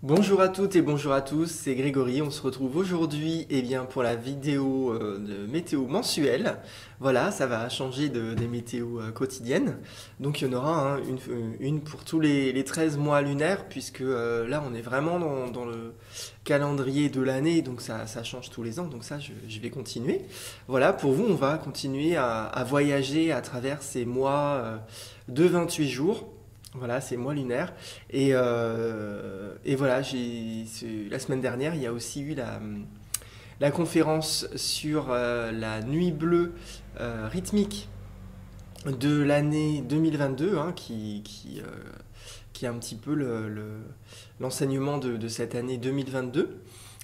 Bonjour à toutes et bonjour à tous, c'est Grégory. On se retrouve aujourd'hui pour la vidéo de météo mensuelle. Voilà, ça va changer des météos quotidiennes. Donc il y en aura une pour tous les 13 mois lunaires, puisque là on est vraiment dans le calendrier de l'année, donc ça change tous les ans. Donc ça, je vais continuer. Voilà, pour vous, on va continuer à voyager à travers ces mois de 28 jours. Voilà, c'est mois lunaire. Et voilà, la semaine dernière, il y a aussi eu la conférence sur la nuit bleue rythmique de l'année 2022, hein, qui est un petit peu l'enseignement de cette année 2022.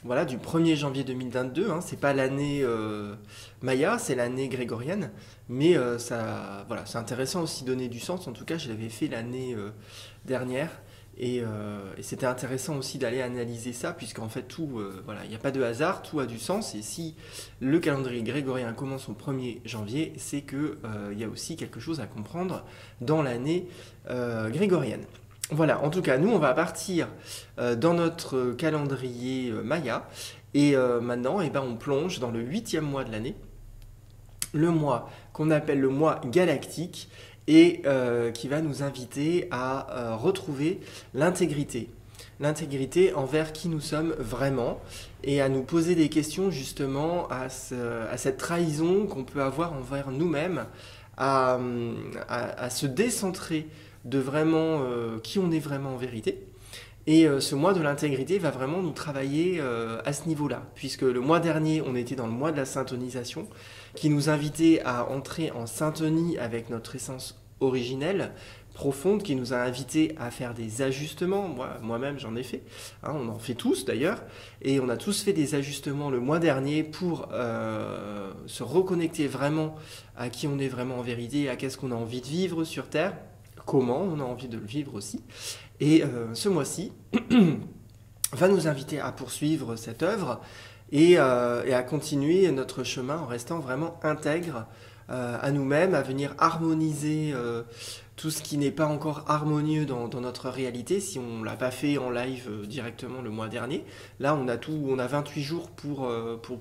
Voilà, du 1er janvier 2022, hein, c'est pas l'année Maya, c'est l'année grégorienne, mais voilà, c'est intéressant aussi de donner du sens. En tout cas, je l'avais fait l'année dernière, et c'était intéressant aussi d'aller analyser ça, puisqu'en fait voilà, il n'y a pas de hasard, tout a du sens. Et si le calendrier grégorien commence au 1er janvier, c'est que il y a aussi quelque chose à comprendre dans l'année grégorienne. Voilà, en tout cas, nous, on va partir dans notre calendrier Maya. Et maintenant, on plonge dans le 8e mois de l'année, le mois qu'on appelle le mois galactique, et qui va nous inviter à retrouver l'intégrité. L'intégrité envers qui nous sommes vraiment, et à nous poser des questions justement à cette trahison qu'on peut avoir envers nous-mêmes, à, à se décentrer de vraiment qui on est vraiment en vérité. Et ce mois de l'intégrité va vraiment nous travailler à ce niveau-là, puisque le mois dernier, on était dans le mois de la syntonisation, qui nous invitait à entrer en syntonie avec notre essence originelle, profonde, qui nous a invités à faire des ajustements. Moi-même, j'en ai fait. Hein, on en fait tous d'ailleurs. Et on a tous fait des ajustements le mois dernier pour se reconnecter vraiment à qui on est vraiment en vérité, à qu'est-ce qu'on a envie de vivre sur Terre, comment on a envie de le vivre aussi. Et ce mois-ci va nous inviter à poursuivre cette œuvre et à continuer notre chemin en restant vraiment intègre à nous-mêmes, à venir harmoniser tout ce qui n'est pas encore harmonieux dans notre réalité, si on ne l'a pas fait en live directement le mois dernier. Là, on a 28 jours pour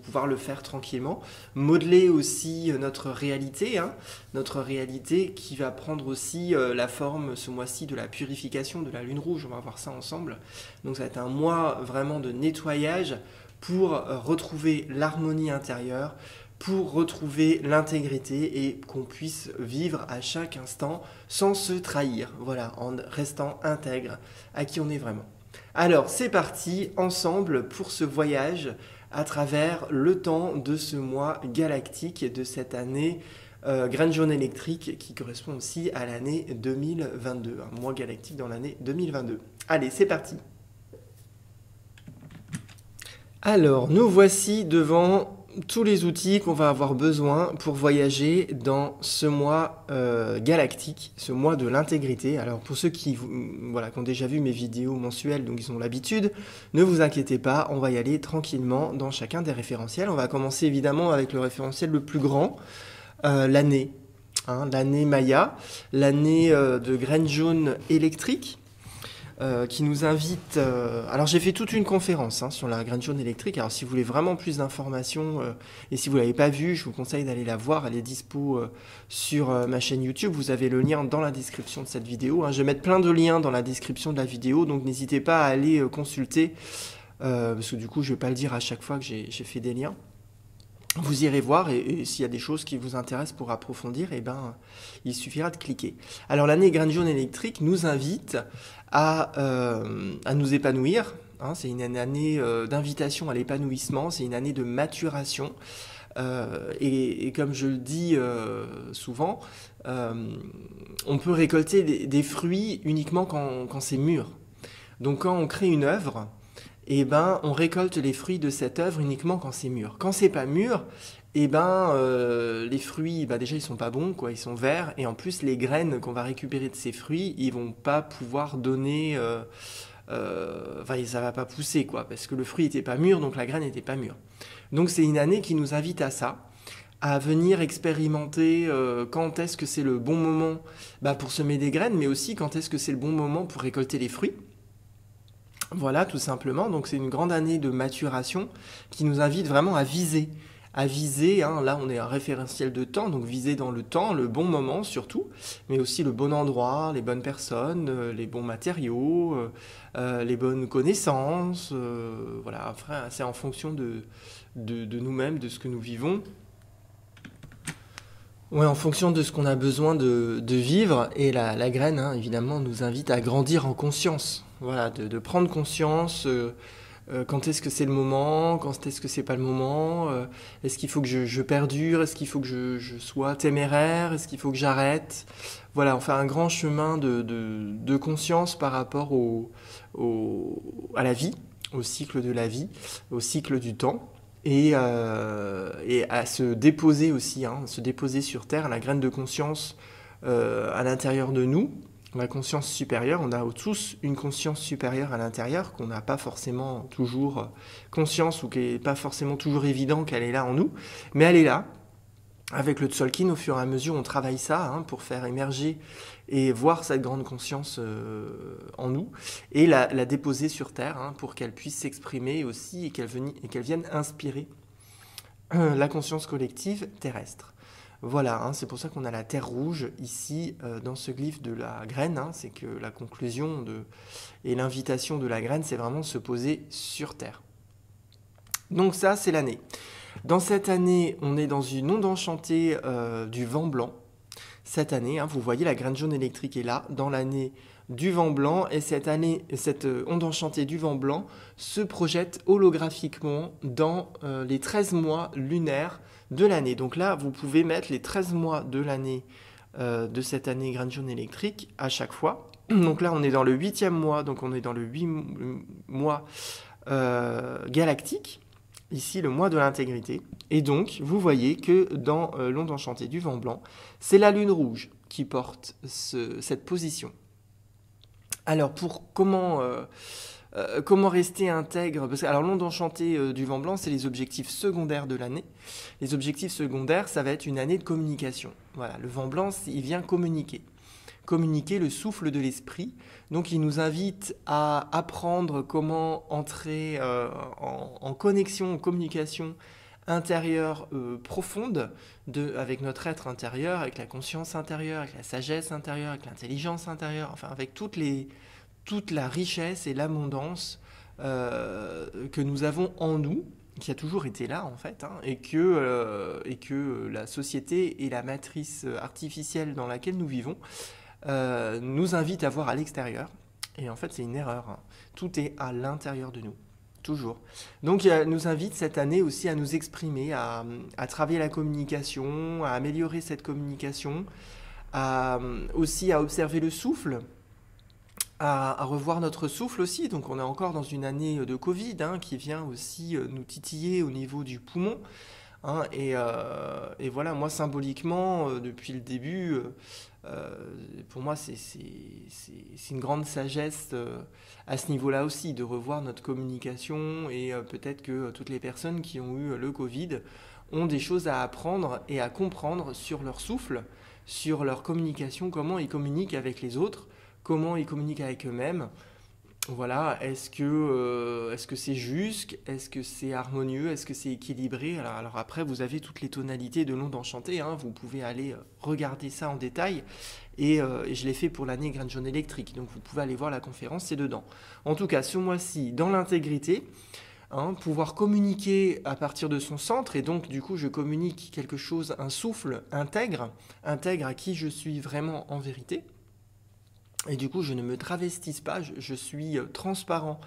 pouvoir le faire tranquillement. Modeler aussi notre réalité, hein, notre réalité qui va prendre aussi la forme ce mois-ci de la purification de la lune rouge. On va voir ça ensemble. Donc ça va être un mois vraiment de nettoyage pour retrouver l'harmonie intérieure, pour retrouver l'intégrité et qu'on puisse vivre à chaque instant sans se trahir, voilà, en restant intègre à qui on est vraiment. Alors c'est parti ensemble pour ce voyage à travers le temps de ce mois galactique et de cette année graine jaune électrique qui correspond aussi à l'année 2022, un mois galactique dans l'année 2022. Allez, c'est parti. Alors, nous voici devant tous les outils qu'on va avoir besoin pour voyager dans ce mois galactique, ce mois de l'intégrité. Alors, pour ceux qui ont déjà vu mes vidéos mensuelles, donc ils ont l'habitude, ne vous inquiétez pas, on va y aller tranquillement dans chacun des référentiels. On va commencer évidemment avec le référentiel le plus grand, l'année. Hein, l'année Maya, l'année de graine jaune électrique. Qui nous invite... alors j'ai fait toute une conférence sur la graine jaune électrique. Alors si vous voulez vraiment plus d'informations, et si vous ne l'avez pas vue, je vous conseille d'aller la voir. Elle est dispo sur ma chaîne YouTube. Vous avez le lien dans la description de cette vidéo. Je vais mettre plein de liens dans la description de la vidéo, donc n'hésitez pas à aller consulter, parce que du coup je ne vais pas le dire à chaque fois que j'ai fait des liens. Vous irez voir et s'il y a des choses qui vous intéressent pour approfondir, il suffira de cliquer. Alors l'année graine jaune électrique nous invite à nous épanouir. Hein, c'est une année d'invitation à l'épanouissement, c'est une année de maturation. Et comme je le dis souvent, on peut récolter des fruits uniquement quand c'est mûr. Donc quand on crée une œuvre, on récolte les fruits de cette œuvre uniquement quand c'est mûr. Quand c'est pas mûr, les fruits, déjà ils sont pas bons, quoi, ils sont verts, et en plus les graines qu'on va récupérer de ces fruits, ils vont pas pouvoir donner, ça va pas pousser, quoi, parce que le fruit était pas mûr, donc la graine n'était pas mûre. Donc c'est une année qui nous invite à ça, à venir expérimenter quand est-ce que c'est le bon moment pour semer des graines, mais aussi quand est-ce que c'est le bon moment pour récolter les fruits. Voilà, tout simplement. Donc c'est une grande année de maturation qui nous invite vraiment à viser. À viser, hein, là on est un référentiel de temps, donc viser dans le temps, le bon moment surtout, mais aussi le bon endroit, les bonnes personnes, les bons matériaux, les bonnes connaissances. Voilà, après c'est en fonction de nous-mêmes, de ce que nous vivons. Ouais, en fonction de ce qu'on a besoin de vivre, et la graine, hein, évidemment, nous invite à grandir en conscience. Voilà, de prendre conscience, quand est-ce que c'est le moment, quand est-ce que c'est pas le moment, est-ce qu'il faut que je perdure, est-ce qu'il faut que je sois téméraire, est-ce qu'il faut que j'arrête. Voilà, on fait un grand chemin de conscience par rapport à la vie, au cycle de la vie, au cycle du temps. Et à se déposer aussi, hein, se déposer sur Terre, la graine de conscience à l'intérieur de nous, la conscience supérieure. On a tous une conscience supérieure à l'intérieur qu'on n'a pas forcément toujours conscience ou qui n'est pas forcément toujours évident qu'elle est là en nous, mais elle est là. Avec le Tzolk'in, au fur et à mesure, on travaille ça, hein, pour faire émerger et voir cette grande conscience en nous et la déposer sur Terre, hein, pour qu'elle puisse s'exprimer aussi et qu'elle vienne inspirer la conscience collective terrestre. Voilà, hein, c'est pour ça qu'on a la terre rouge ici dans ce glyphe de la graine, hein, c'est que la conclusion et l'invitation de la graine, c'est vraiment de se poser sur Terre. Donc ça, c'est l'année. Dans cette année, on est dans une onde enchantée du vent blanc. Cette année, hein, vous voyez, la graine jaune électrique est là, dans l'année du vent blanc, et cette onde enchantée du vent blanc se projette holographiquement dans les 13 mois lunaires de l'année. Donc là, vous pouvez mettre les 13 mois de l'année, de cette année graine jaune électrique à chaque fois. Donc là, on est dans le 8e mois, donc on est dans le 8 mois galactique. Ici, le mois de l'intégrité. Et donc, vous voyez que dans l'onde enchantée du vent blanc, c'est la lune rouge qui porte cette position. Alors, comment rester intègre? Parce que, alors, l'onde enchantée du vent blanc, c'est les objectifs secondaires de l'année. Les objectifs secondaires, ça va être une année de communication. Voilà, le vent blanc, il vient communiquer le souffle de l'esprit. Donc il nous invite à apprendre comment entrer en connexion, en communication intérieure profonde avec notre être intérieur, avec la conscience intérieure, avec la sagesse intérieure, avec l'intelligence intérieure, enfin avec toute la richesse et l'abondance que nous avons en nous, qui a toujours été là en fait, hein, et que la société et la matrice artificielle dans laquelle nous vivons nous invite à voir à l'extérieur. Et en fait, c'est une erreur, hein. Tout est à l'intérieur de nous, toujours. Donc, il nous invite cette année aussi à nous exprimer, à travailler la communication, à améliorer cette communication, aussi à observer le souffle, à revoir notre souffle aussi. Donc, on est encore dans une année de Covid, hein, qui vient aussi nous titiller au niveau du poumon. Hein, et voilà, moi symboliquement, depuis le début, pour moi c'est une grande sagesse à ce niveau-là aussi, de revoir notre communication, et peut-être que toutes les personnes qui ont eu le Covid ont des choses à apprendre et à comprendre sur leur souffle, sur leur communication, comment ils communiquent avec les autres, comment ils communiquent avec eux-mêmes. Voilà, est-ce que c'est juste, est-ce que c'est harmonieux, est-ce que c'est équilibré? Alors après, vous avez toutes les tonalités de l'onde enchantée, hein, vous pouvez aller regarder ça en détail, et je l'ai fait pour l'année graine jaune électrique, donc vous pouvez aller voir la conférence, c'est dedans. En tout cas, ce mois-ci, dans l'intégrité, hein, pouvoir communiquer à partir de son centre, et donc du coup je communique quelque chose, un souffle intègre à qui je suis vraiment en vérité. Et du coup, je ne me travestisse pas, je suis transparent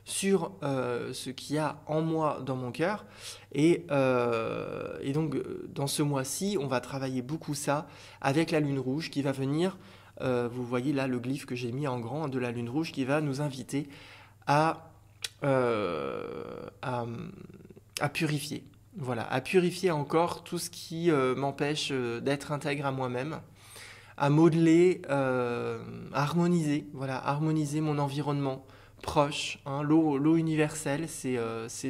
sur ce qu'il y a en moi, dans mon cœur. Et donc, dans ce mois-ci, on va travailler beaucoup ça avec la lune rouge qui va venir. Vous voyez là le glyphe que j'ai mis en grand de la lune rouge qui va nous inviter à purifier. Voilà, à purifier encore tout ce qui m'empêche d'être intègre à moi-même, à modeler, à harmoniser mon environnement proche. Hein. L'eau universelle, c'est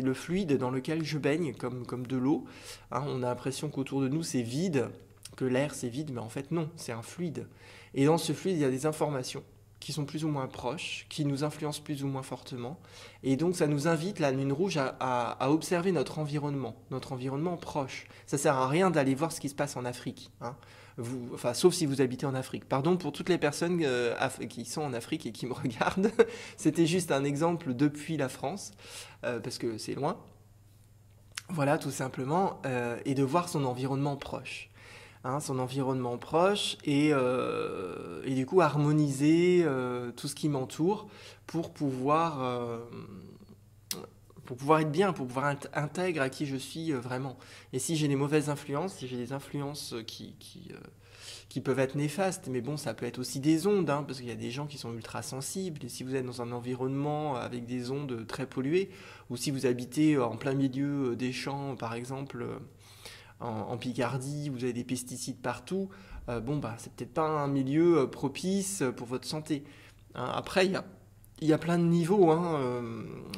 le fluide dans lequel je baigne, comme de l'eau. Hein, on a l'impression qu'autour de nous, c'est vide, que l'air, c'est vide, mais en fait, non, c'est un fluide. Et dans ce fluide, il y a des informations. qui sont plus ou moins proches, qui nous influencent plus ou moins fortement. Et donc ça nous invite, la lune rouge, à observer notre environnement proche. Ça sert à rien d'aller voir ce qui se passe en Afrique, hein. Enfin, sauf si vous habitez en Afrique. Pardon pour toutes les personnes qui sont en Afrique et qui me regardent. C'était juste un exemple depuis la France, parce que c'est loin. Voilà, tout simplement, et de voir son environnement proche. Hein, son environnement proche et du coup harmoniser tout ce qui m'entoure pour pouvoir être bien, pour pouvoir être intègre à qui je suis vraiment. Et si j'ai des mauvaises influences, si j'ai des influences qui peuvent être néfastes, mais bon, ça peut être aussi des ondes, hein, parce qu'il y a des gens qui sont ultra sensibles, et si vous êtes dans un environnement avec des ondes très polluées, ou si vous habitez en plein milieu des champs, par exemple, en Picardie, vous avez des pesticides partout, bon, bah, c'est peut-être pas un milieu propice pour votre santé. Hein, après, il y a plein de niveaux, hein,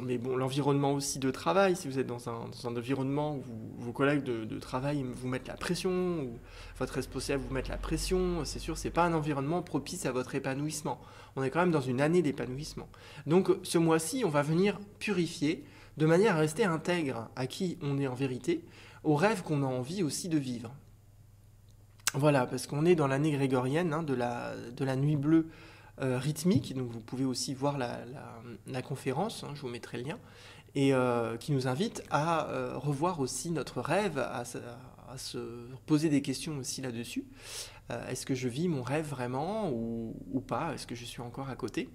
mais bon, l'environnement aussi de travail, si vous êtes dans un environnement où vos collègues de travail vous mettent la pression, ou votre responsable vous met la pression, c'est sûr, c'est pas un environnement propice à votre épanouissement. On est quand même dans une année d'épanouissement. Donc ce mois-ci, on va venir purifier de manière à rester intègre à qui on est en vérité, aux rêves qu'on a envie aussi de vivre. Voilà, parce qu'on est dans l'année grégorienne, hein, de la nuit bleue rythmique, donc vous pouvez aussi voir la conférence, hein, je vous mettrai le lien, et qui nous invite à revoir aussi notre rêve, à se poser des questions aussi là-dessus. Est-ce que je vis mon rêve vraiment ou pas? Est-ce que je suis encore à côté?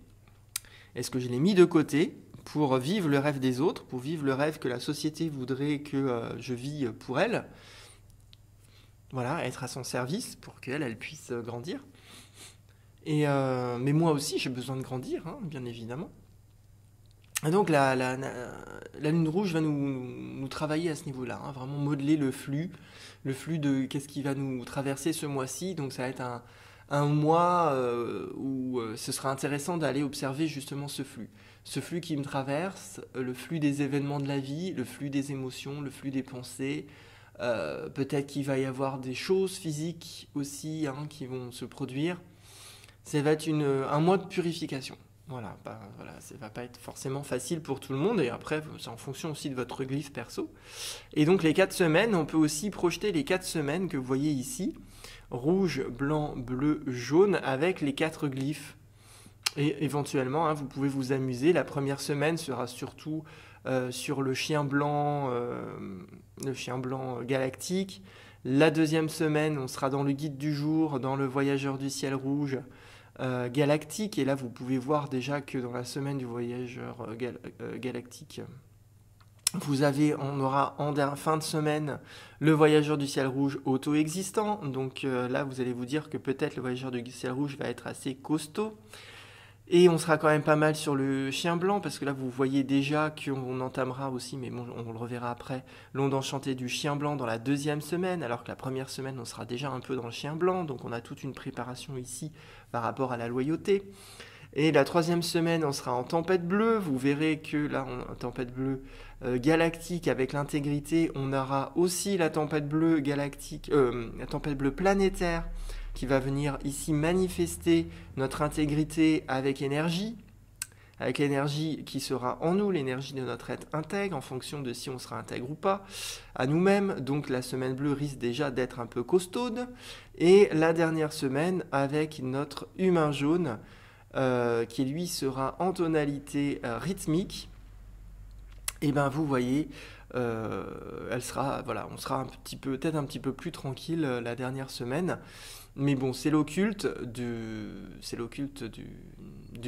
Est-ce que je l'ai mis de côté pour vivre le rêve des autres, pour vivre le rêve que la société voudrait que je vis pour elle? Voilà, être à son service pour qu'elle puisse grandir. Mais moi aussi, j'ai besoin de grandir, hein, bien évidemment. Et donc la lune rouge va nous travailler à ce niveau-là, hein, vraiment modeler le flux de qu'est-ce qui va nous traverser ce mois-ci. Donc ça va être un mois où ce sera intéressant d'aller observer justement ce flux qui me traverse, le flux des événements de la vie, le flux des émotions, le flux des pensées. Peut-être qu'il va y avoir des choses physiques aussi, hein, qui vont se produire. Ça va être un mois de purification. Voilà, ça va pas être forcément facile pour tout le monde, et après, c'est en fonction aussi de votre glyphe perso. Et donc, les 4 semaines, on peut aussi projeter les 4 semaines que vous voyez ici, rouge, blanc, bleu, jaune, avec les 4 glyphes. Et éventuellement, hein, vous pouvez vous amuser. La première semaine sera surtout sur le chien blanc galactique. La deuxième semaine, on sera dans le guide du jour, dans le voyageur du ciel rouge, galactique, et là vous pouvez voir déjà que dans la semaine du voyageur galactique, on aura en fin de semaine le voyageur du ciel rouge auto-existant, donc là vous allez vous dire que peut-être le voyageur du ciel rouge va être assez costaud, et on sera quand même pas mal sur le chien blanc, parce que là vous voyez déjà qu'on entamera aussi, mais bon, on le reverra après, l'onde enchantée du chien blanc dans la deuxième semaine, alors que la première semaine on sera déjà un peu dans le chien blanc, donc on a toute une préparation ici par rapport à la loyauté. Et la troisième semaine on sera en tempête bleue, vous verrez que là, en tempête bleue galactique avec l'intégrité, on aura aussi la tempête bleue galactique, la tempête bleue planétaire, qui va venir ici manifester notre intégrité avec l'énergie qui sera en nous, l'énergie de notre être intègre, en fonction de si on sera intègre ou pas, à nous-mêmes. Donc la semaine bleue risque déjà d'être un peu costaude. Et la dernière semaine avec notre humain jaune, qui lui sera en tonalité rythmique. Et bien vous voyez, on sera peut-être un petit peu plus tranquille la dernière semaine. Mais bon, c'est l'occulte du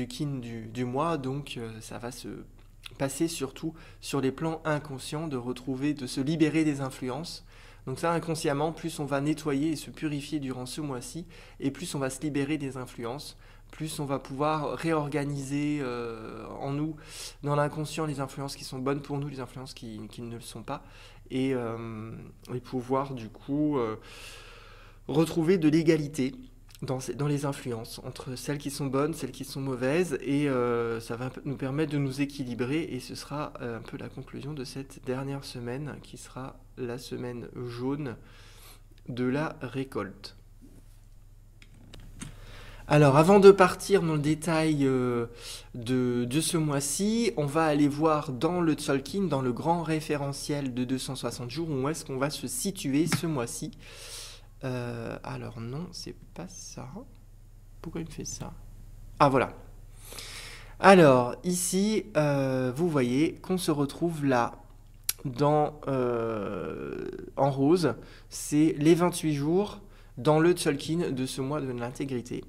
kin du mois, donc ça va se passer surtout sur les plans inconscients, de se libérer des influences. Donc ça, inconsciemment, plus on va nettoyer et se purifier durant ce mois-ci, et plus on va se libérer des influences, plus on va pouvoir réorganiser en nous, dans l'inconscient, les influences qui sont bonnes pour nous, les influences qui ne le sont pas, et pouvoir du coup retrouver de l'égalité dans les influences, entre celles qui sont bonnes, celles qui sont mauvaises, et ça va nous permettre de nous équilibrer, et ce sera un peu la conclusion de cette dernière semaine, qui sera la semaine jaune de la récolte. Alors, avant de partir dans le détail de ce mois-ci, on va aller voir dans le Tzolk'in, dans le grand référentiel de 260 jours, où est-ce qu'on va se situer ce mois-ci. Alors non, c'est pas ça. Pourquoi il me fait ça? Ah voilà. Alors, ici, vous voyez qu'on se retrouve là, en rose. C'est les 28 jours dans le Tzolk'in de ce mois de l'intégrité.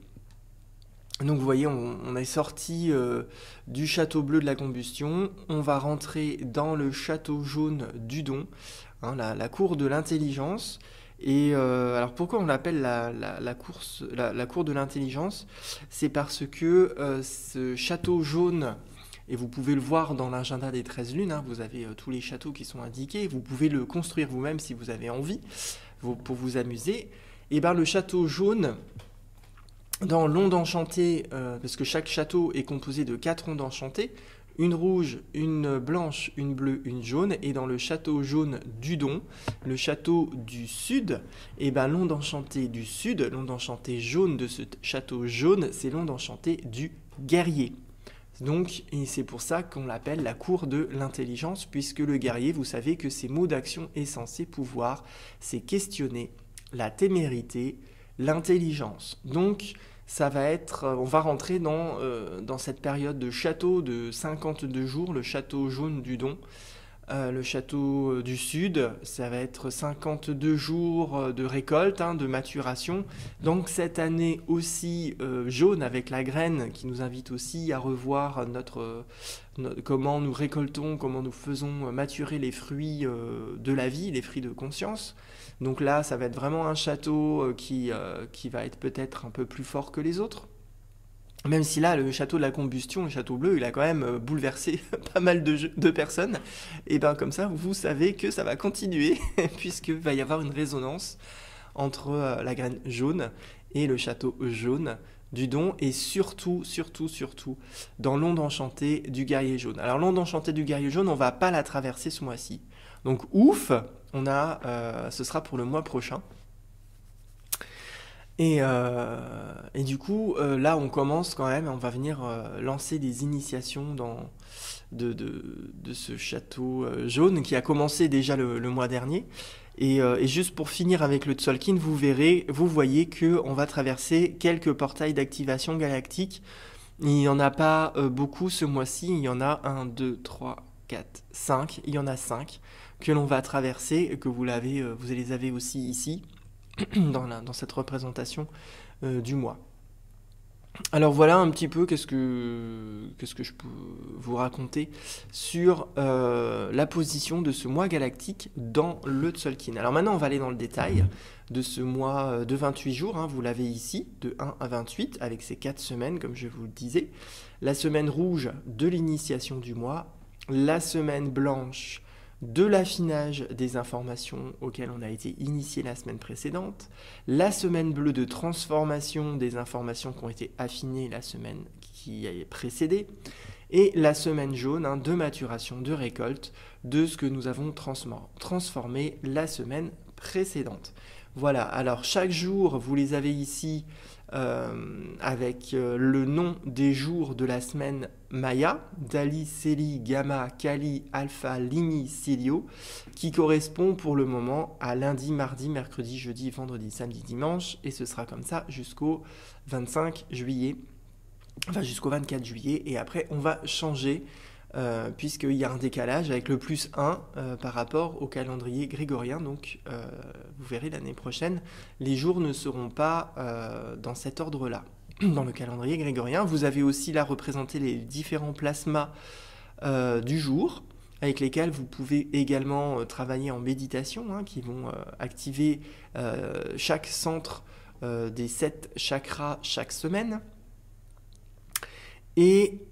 Donc vous voyez, on est sorti du château bleu de la combustion, on va rentrer dans le château jaune du don, hein, la cour de l'intelligence. Et alors pourquoi on l'appelle la cour de l'intelligence? C'est parce que ce château jaune, et vous pouvez le voir dans l'agenda des 13 lunes, hein, vous avez tous les châteaux qui sont indiqués, vous pouvez le construire vous-même si vous avez envie, pour vous amuser. Et bien le château jaune, dans l'onde enchantée, parce que chaque château est composé de 4 ondes enchantées, une rouge, une blanche, une bleue, une jaune, et dans le château jaune du don, le château du sud, et ben l'onde enchantée du sud, l'onde enchantée jaune de ce château jaune, c'est l'onde enchantée du guerrier. Donc, et c'est pour ça qu'on l'appelle la cour de l'intelligence, puisque le guerrier, vous savez que ses mots d'action est censé pouvoir, c'est questionner la témérité, l'intelligence. Donc, ça va être, on va rentrer dans cette période de château de 52 jours, le château jaune du don. Le château du sud, ça va être 52 jours de récolte, hein, de maturation. Donc cette année aussi jaune avec la graine qui nous invite aussi à revoir comment nous récoltons, comment nous faisons maturer les fruits de la vie, les fruits de conscience. Donc là, ça va être vraiment un château qui va être peut-être un peu plus fort que les autres. Même si là, le château de la combustion, le château bleu, il a quand même bouleversé pas mal de personnes. Et bien comme ça, vous savez que ça va continuer, puisqu'il va y avoir une résonance entre la graine jaune et le château jaune du don, et surtout, dans l'onde enchantée du guerrier jaune. Alors l'onde enchantée du guerrier jaune, on va pas la traverser ce mois-ci. Donc ouf, ce sera pour le mois prochain. Et du coup, là, on commence quand même, on va venir lancer des initiations de ce château jaune qui a commencé déjà le mois dernier. Et juste pour finir avec le Tzolk'in, vous voyez qu'on va traverser quelques portails d'activation galactique. Il n'y en a pas beaucoup ce mois-ci, il y en a 1, 2, 3, 4, 5. Il y en a 5 que l'on va traverser, que vous les avez aussi ici. Dans cette représentation du mois. Alors voilà un petit peu qu'est-ce que je peux vous raconter sur la position de ce mois galactique dans le Tzolk'in. Alors maintenant on va aller dans le détail de ce mois de 28 jours, hein, vous l'avez ici, de 1 à 28, avec ces 4 semaines comme je vous le disais. La semaine rouge de l'initiation du mois, la semaine blanche de l'affinage des informations auxquelles on a été initié la semaine précédente, la semaine bleue de transformation des informations qui ont été affinées la semaine qui a précédé, et la semaine jaune, hein, de maturation, de récolte, de ce que nous avons transformé la semaine précédente. Voilà, alors chaque jour, vous les avez ici avec le nom des jours de la semaine Maya, Dali, Céli, Gamma, Kali, Alpha, Lini, Célio, qui correspond pour le moment à lundi, mardi, mercredi, jeudi, vendredi, samedi, dimanche, et ce sera comme ça jusqu'au 25 juillet, enfin jusqu'au 24 juillet, et après on va changer puisqu'il y a un décalage avec le plus 1 par rapport au calendrier grégorien. Donc vous verrez l'année prochaine, les jours ne seront pas dans cet ordre-là. Dans le calendrier grégorien, vous avez aussi là représenté les différents plasmas du jour, avec lesquels vous pouvez également travailler en méditation, hein, qui vont activer chaque centre des 7 chakras chaque semaine. Et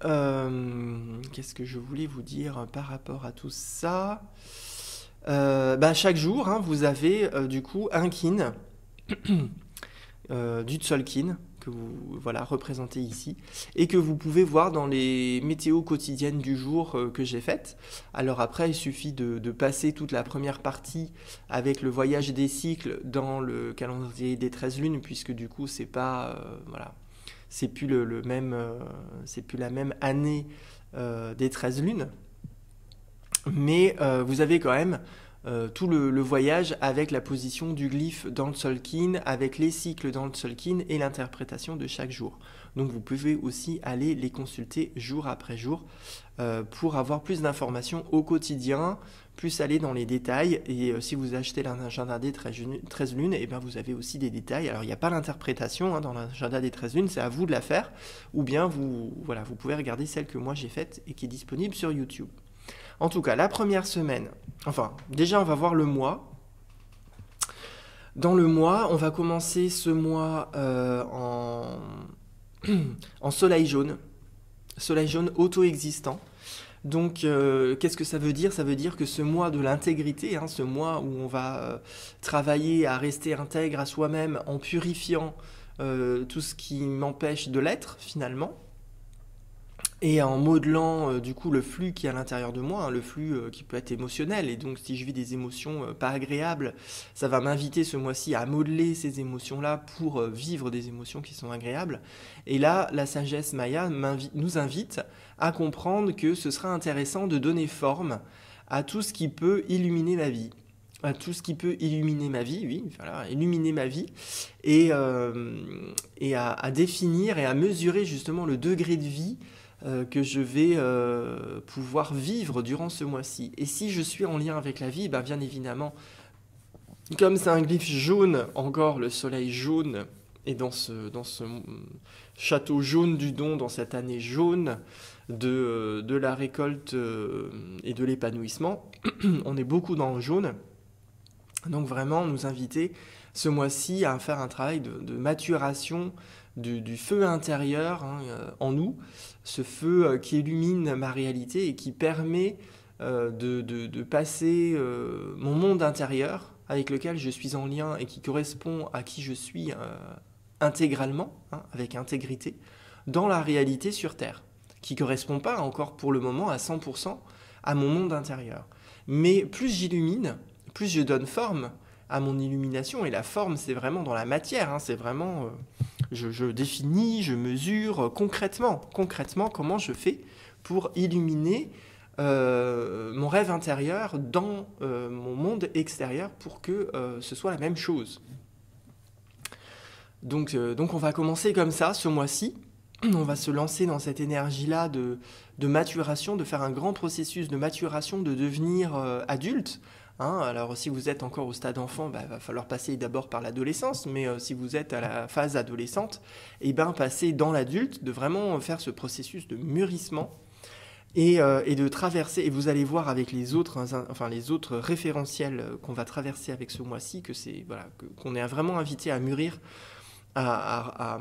qu'est-ce que je voulais vous dire par rapport à tout ça? Chaque jour, hein, vous avez du coup un kin du Tzolk'in que vous représentez ici et que vous pouvez voir dans les météos quotidiennes du jour que j'ai faites. Alors après, il suffit de passer toute la première partie avec le voyage des cycles dans le calendrier des 13 lunes, puisque du coup, c'est pas c'est plus le même, c'est plus la même année des 13 lunes, mais vous avez quand même tout le voyage avec la position du glyphe dans le Tzolk'in, avec les cycles dans le Tzolk'in et l'interprétation de chaque jour. Donc vous pouvez aussi aller les consulter jour après jour pour avoir plus d'informations au quotidien, plus aller dans les détails. Et si vous achetez l'agenda des 13 lunes, et bien vous avez aussi des détails. Alors il n'y a pas l'interprétation dans l'agenda des 13 lunes, c'est à vous de la faire. Ou bien vous pouvez regarder celle que moi j'ai faite et qui est disponible sur YouTube. En tout cas, la première semaine, enfin, déjà on va voir le mois. Dans le mois, on va commencer ce mois en soleil jaune auto-existant. Donc, qu'est-ce que ça veut dire? Ça veut dire que ce mois de l'intégrité, ce mois où on va travailler à rester intègre à soi-même en purifiant tout ce qui m'empêche de l'être finalement, et en modelant du coup le flux qui est à l'intérieur de moi, le flux qui peut être émotionnel. Et donc si je vis des émotions pas agréables, ça va m'inviter ce mois-ci à modeler ces émotions-là pour vivre des émotions qui sont agréables. Et là, la sagesse Maya nous invite à comprendre que ce sera intéressant de donner forme à tout ce qui peut illuminer ma vie. À tout ce qui peut illuminer ma vie, oui, voilà, illuminer ma vie, et à définir et à mesurer justement le degré de vie que je vais pouvoir vivre durant ce mois-ci. Et si je suis en lien avec la vie, bien évidemment, comme c'est un glyphe jaune, encore le soleil jaune, et dans ce château jaune du don, dans cette année jaune de la récolte et de l'épanouissement, on est beaucoup dans le jaune. Donc vraiment nous inviter ce mois-ci à faire un travail de maturation du feu intérieur en nous, ce feu qui illumine ma réalité et qui permet de passer mon monde intérieur avec lequel je suis en lien et qui correspond à qui je suis intégralement, avec intégrité, dans la réalité sur Terre, qui ne correspond pas encore pour le moment à 100% à mon monde intérieur. Mais plus j'illumine, plus je donne forme à mon illumination, et la forme c'est vraiment dans la matière, c'est vraiment, je définis, je mesure concrètement comment je fais pour illuminer mon rêve intérieur dans mon monde extérieur pour que ce soit la même chose. Donc on va commencer comme ça ce mois-ci. On va se lancer dans cette énergie-là de maturation, de faire un grand processus de maturation, de devenir adulte. Alors si vous êtes encore au stade enfant, il va falloir passer d'abord par l'adolescence, mais si vous êtes à la phase adolescente, passer dans l'adulte, de vraiment faire ce processus de mûrissement et de traverser. Et vous allez voir avec les autres référentiels qu'on va traverser avec ce mois-ci, qu'on est vraiment invité à mûrir, à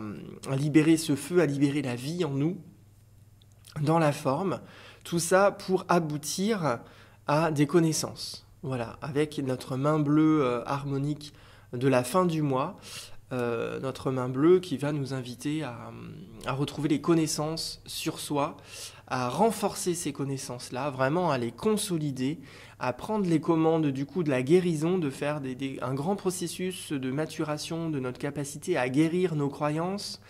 libérer ce feu, à libérer la vie en nous, dans la forme, tout ça pour aboutir à des connaissances. Voilà, avec notre main bleue harmonique de la fin du mois, notre main bleue qui va nous inviter à retrouver les connaissances sur soi, à renforcer ces connaissances-là, vraiment à les consolider, à prendre les commandes du coup de la guérison, de faire un grand processus de maturation de notre capacité à guérir nos croyances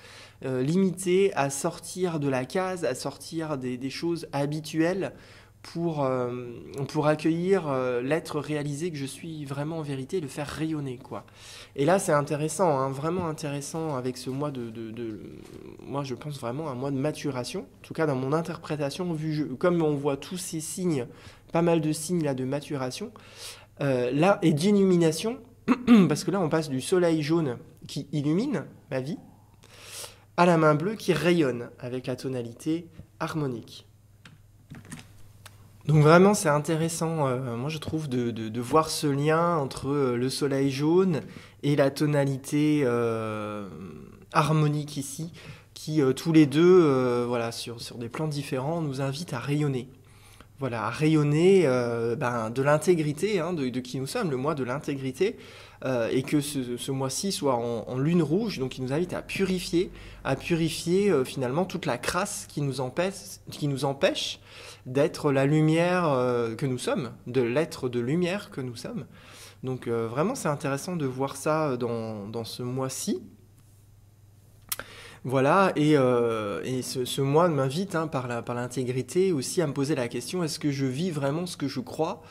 limitées, à sortir de la case, à sortir des choses habituelles, pour accueillir l'être réalisé que je suis vraiment en vérité, le faire rayonner, quoi. Et là, c'est intéressant, vraiment intéressant avec ce mois moi, je pense vraiment un mois de maturation. En tout cas, dans mon interprétation, comme on voit tous ces signes, pas mal de signes là de maturation, là, et d'illumination, parce que là, on passe du soleil jaune qui illumine ma vie, à la main bleue qui rayonne avec la tonalité harmonique. Donc vraiment, c'est intéressant, moi je trouve, de voir ce lien entre le soleil jaune et la tonalité harmonique ici, qui tous les deux, sur des plans différents, nous invitent à rayonner. Voilà, à rayonner de l'intégrité, de qui nous sommes, le mois de l'intégrité, et que ce mois-ci soit en lune rouge, donc qui nous invite à purifier finalement toute la crasse qui nous empêche d'être la lumière que nous sommes, de l'être de lumière que nous sommes. Donc vraiment, c'est intéressant de voir ça dans ce mois-ci. Voilà, et ce mois m'invite hein, par l'intégrité aussi à me poser la question, est-ce que je vis vraiment ce que je crois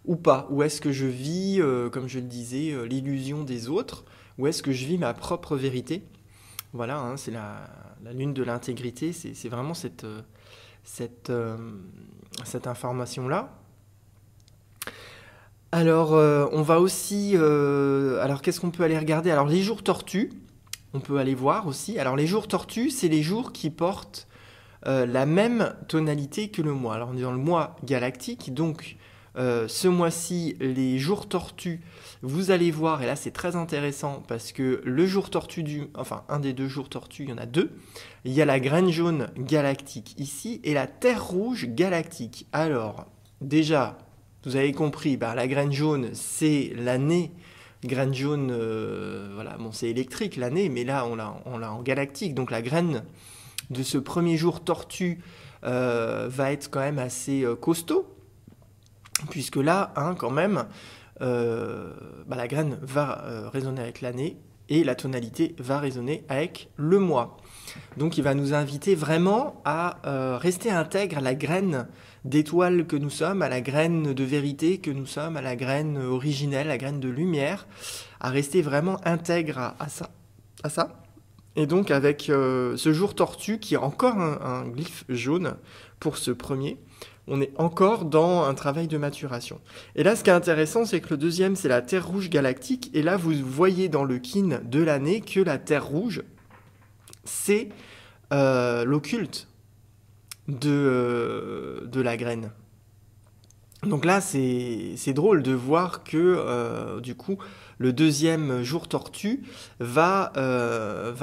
ou pas? Ou est-ce que je vis, comme je le disais, l'illusion des autres? Ou est-ce que je vis ma propre vérité? Voilà, hein, c'est la lune de l'intégrité, c'est vraiment cette, euh, cette information-là. Alors, on va aussi... alors, qu'est-ce qu'on peut aller regarder? Alors, les jours tortues, on peut aller voir aussi. Alors, les jours tortues, c'est les jours qui portent la même tonalité que le mois. Alors, on est dans le mois galactique, donc ce mois-ci, les jours tortues, vous allez voir, et là c'est très intéressant parce que le jour tortue enfin un des deux jours tortues, il y en a deux. Il y a la graine jaune galactique ici et la terre rouge galactique. Alors, déjà, vous avez compris, bah, la graine jaune, c'est l'année. Graine jaune, voilà, bon, c'est électrique l'année, mais là on l'a en galactique. Donc la graine de ce premier jour tortue va être quand même assez costaud, puisque là, hein, quand même, bah, la graine va résonner avec l'année et la tonalité va résonner avec le mois. Donc il va nous inviter vraiment à rester intègre à la graine d'étoile que nous sommes, à la graine de vérité que nous sommes, à la graine originelle, à la graine de lumière, à rester vraiment intègre à ça. Et donc avec ce jour tortue qui est encore un glyphe jaune pour ce premier, on est encore dans un travail de maturation. Et là, ce qui est intéressant, c'est que le deuxième, c'est la Terre rouge galactique. Et là, vous voyez dans le kin de l'année que la Terre rouge, c'est l'occulte de la graine. Donc là, c'est drôle de voir que, du coup, le deuxième jour tortue va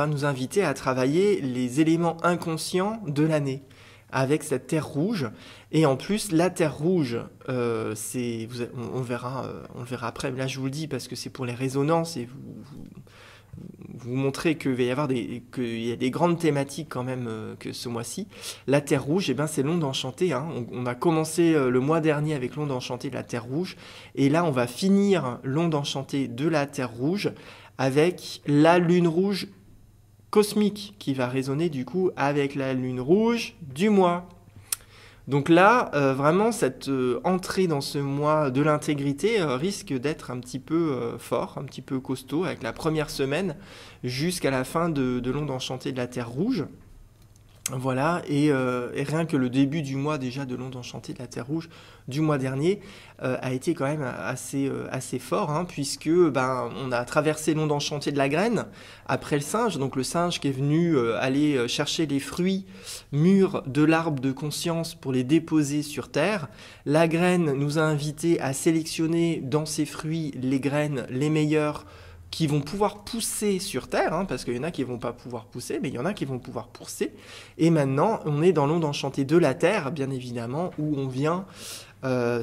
nous inviter à travailler les éléments inconscients de l'année avec cette terre rouge. Et en plus, la terre rouge, on le verra après, mais là je vous le dis parce que c'est pour les résonances et vous montrer qu'il y a des grandes thématiques quand même que ce mois-ci. La Terre Rouge, eh ben, c'est l'onde enchantée. Hein. On a commencé le mois dernier avec l'onde enchantée de la Terre Rouge. Et là, on va finir l'onde enchantée de la Terre Rouge avec la Lune Rouge cosmique qui va résonner du coup avec la Lune Rouge du mois. Donc là, vraiment, cette entrée dans ce mois de l'intégrité risque d'être un petit peu fort, un petit peu costaud, avec la première semaine jusqu'à la fin de l'onde enchantée de la Terre Rouge. Voilà, et rien que le début du mois déjà de l'onde enchantée de la Terre Rouge du mois dernier a été quand même assez fort, hein, puisque on a traversé l'onde enchantée de la graine après le singe, donc le singe qui est venu aller chercher les fruits mûrs de l'arbre de conscience pour les déposer sur Terre. La graine nous a invités à sélectionner dans ces fruits les graines les meilleures qui vont pouvoir pousser sur Terre, hein, parce qu'il y en a qui ne vont pas pouvoir pousser, mais il y en a qui vont pouvoir pousser. Et maintenant, on est dans l'onde enchantée de la Terre, bien évidemment, où on vient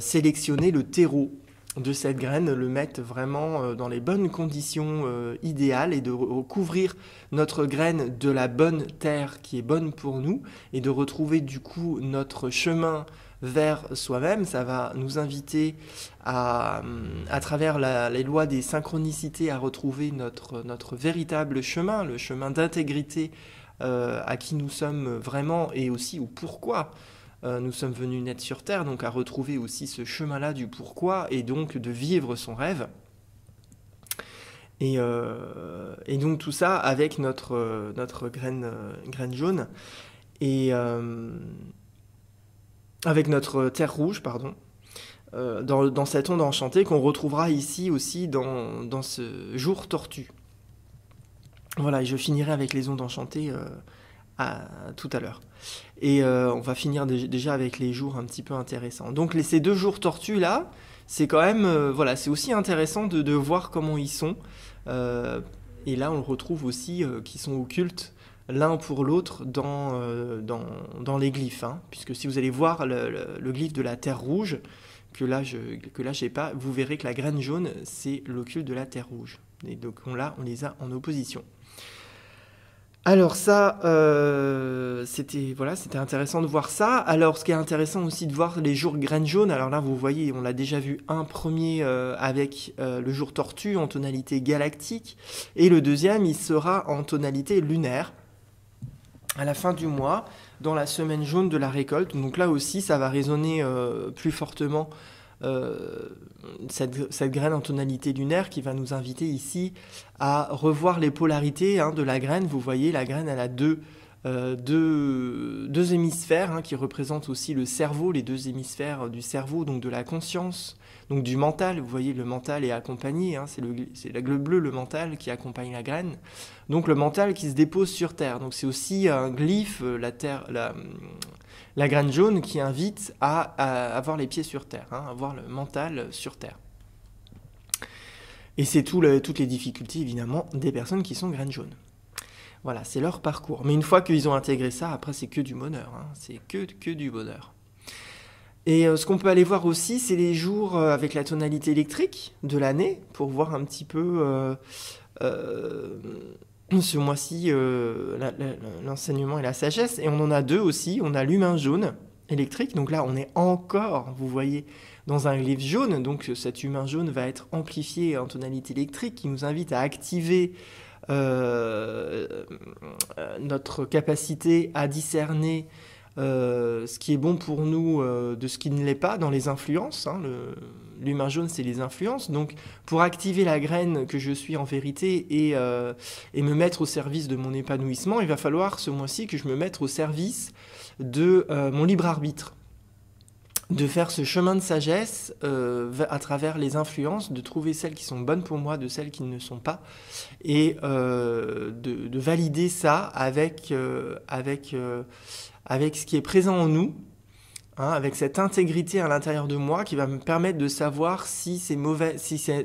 sélectionner le terreau de cette graine, le mettre vraiment dans les bonnes conditions idéales et de recouvrir notre graine de la bonne terre qui est bonne pour nous et de retrouver du coup notre chemin vers soi-même. Ça va nous inviter à travers les lois des synchronicités, à retrouver notre véritable chemin, le chemin d'intégrité à qui nous sommes vraiment et aussi au pourquoi nous sommes venus naître sur Terre, donc à retrouver aussi ce chemin-là du pourquoi et donc de vivre son rêve. Et donc tout ça avec notre graine jaune et avec notre terre rouge, pardon, dans cette onde enchantée qu'on retrouvera ici aussi dans ce jour tortue. Voilà, et je finirai avec les ondes enchantées tout à l'heure. Et on va finir déjà avec les jours un petit peu intéressants. Donc ces deux jours tortues là, c'est quand même, voilà, c'est aussi intéressant de voir comment ils sont. Et là on le retrouve aussi qui sont occultes l'un pour l'autre dans les glyphes. Hein, puisque si vous allez voir le glyphe de la terre rouge, que là j'ai pas, vous verrez que la graine jaune, c'est l'occulte de la terre rouge. Et donc on les a en opposition. Alors ça, c'était intéressant de voir ça. Alors ce qui est intéressant aussi de voir les jours graines jaunes, alors là vous voyez, on l'a déjà vu un premier avec le jour tortue en tonalité galactique, et le deuxième il sera en tonalité lunaire. à la fin du mois, dans la semaine jaune de la récolte. Donc là aussi, ça va résonner plus fortement euh, cette graine en tonalité lunaire qui va nous inviter ici à revoir les polarités de la graine. Vous voyez, la graine, elle a deux hémisphères qui représentent aussi le cerveau, les deux hémisphères du cerveau, donc de la conscience, donc du mental. Vous voyez, le mental est accompagné, c'est la bleu, le mental qui accompagne la graine. Donc le mental qui se dépose sur terre. Donc c'est aussi un glyphe, la graine jaune qui invite à avoir les pieds sur terre, avoir le mental sur terre. Et c'est toutes les difficultés évidemment des personnes qui sont graines jaunes. Voilà, c'est leur parcours. Mais une fois qu'ils ont intégré ça, après c'est que du bonheur. C'est que du bonheur. Et ce qu'on peut aller voir aussi, c'est les jours avec la tonalité électrique de l'année, pour voir un petit peu ce mois-ci l'enseignement et la sagesse. Et on en a deux aussi. On a l'humain jaune électrique. Donc là, on est encore, vous voyez, dans un glyphe jaune. Donc cet humain jaune va être amplifié en tonalité électrique, qui nous invite à activer notre capacité à discerner ce qui est bon pour nous de ce qui ne l'est pas dans les influences. L'humain jaune, c'est les influences. Donc, pour activer la graine que je suis en vérité et me mettre au service de mon épanouissement, il va falloir ce mois-ci que je me mette au service de mon libre arbitre. De faire ce chemin de sagesse à travers les influences, de trouver celles qui sont bonnes pour moi de celles qui ne le sont pas, et de valider ça avec ce qui est présent en nous, avec cette intégrité à l'intérieur de moi qui va me permettre de savoir si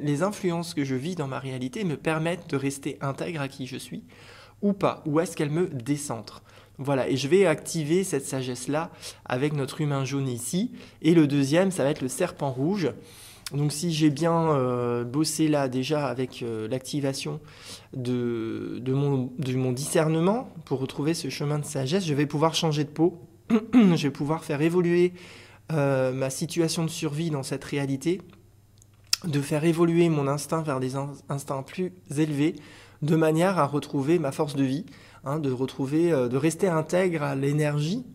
les influences que je vis dans ma réalité me permettent de rester intègre à qui je suis ou pas, ou est-ce qu'elles me décentrent. Voilà, et je vais activer cette sagesse-là avec notre humain jaune ici. Et le deuxième, ça va être le serpent rouge. Donc si j'ai bien bossé là déjà avec l'activation de mon discernement pour retrouver ce chemin de sagesse, je vais pouvoir changer de peau. Je vais pouvoir faire évoluer ma situation de survie dans cette réalité, de faire évoluer mon instinct vers des instincts plus élevés, de manière à retrouver ma force de vie, de rester intègre à l'énergie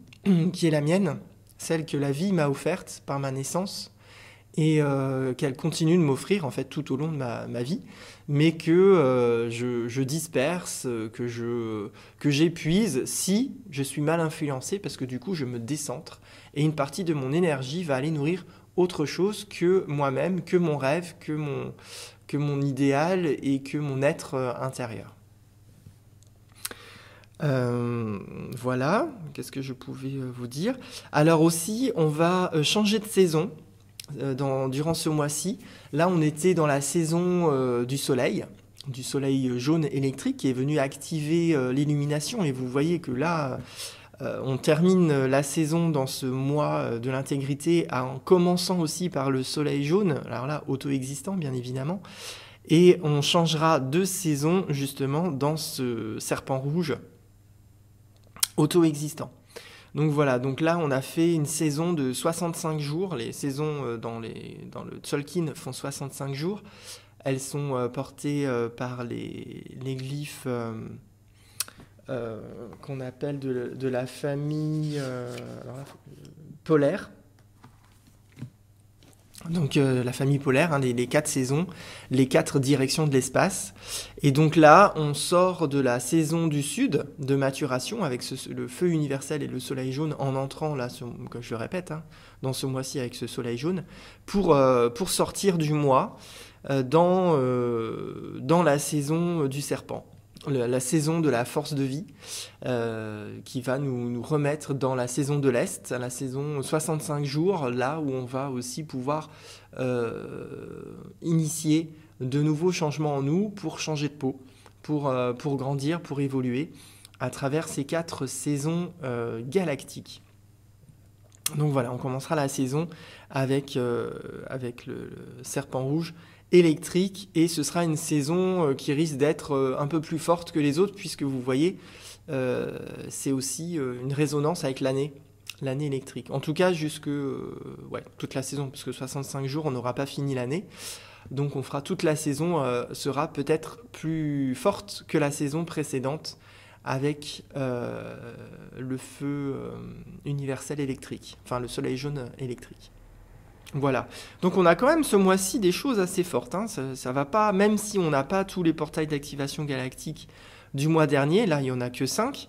qui est la mienne, celle que la vie m'a offerte par ma naissance, et qu'elle continue de m'offrir en fait tout au long de ma vie, mais que je disperse, que j'épuise si je suis mal influencé, parce que du coup je me décentre, et une partie de mon énergie va aller nourrir autre chose que moi-même, que mon rêve, que mon idéal et que mon être intérieur. Voilà, qu'est-ce que je pouvais vous dire? Alors aussi, on va changer de saison durant ce mois-ci. Là, on était dans la saison du soleil jaune électrique qui est venu activer l'illumination. Et vous voyez que là, on termine la saison dans ce mois de l'intégrité en commençant aussi par le soleil jaune. Alors là, auto-existant, bien évidemment. Et on changera de saison justement dans ce serpent rouge auto-existant. Donc voilà, donc là on a fait une saison de 65 jours. Les saisons dans le Tzolk'in font 65 jours. Elles sont portées par les glyphes qu'on appelle de la famille polaire. Donc la famille polaire, les 4 saisons, les 4 directions de l'espace. Et donc là, on sort de la saison du sud, de maturation, avec le feu universel et le soleil jaune, en entrant, là, comme je le répète, dans ce mois-ci avec ce soleil jaune, pour sortir du mois dans la saison du serpent. La saison de la force de vie qui va nous remettre dans la saison de l'Est, la saison 65 jours, là où on va aussi pouvoir initier de nouveaux changements en nous pour changer de peau, pour grandir, pour évoluer à travers ces 4 saisons galactiques. Donc voilà, on commencera la saison avec le serpent rouge électrique, et ce sera une saison qui risque d'être un peu plus forte que les autres, puisque vous voyez, c'est aussi une résonance avec l'année électrique. En tout cas, toute la saison, parce que 65 jours, on n'aura pas fini l'année. Donc on fera toute la saison, sera peut-être plus forte que la saison précédente, avec le feu universel électrique, enfin le soleil jaune électrique. Voilà. Donc on a quand même ce mois-ci des choses assez fortes, hein. Ça va pas, même si on n'a pas tous les portails d'activation galactique du mois dernier, là il n'y en a que 5,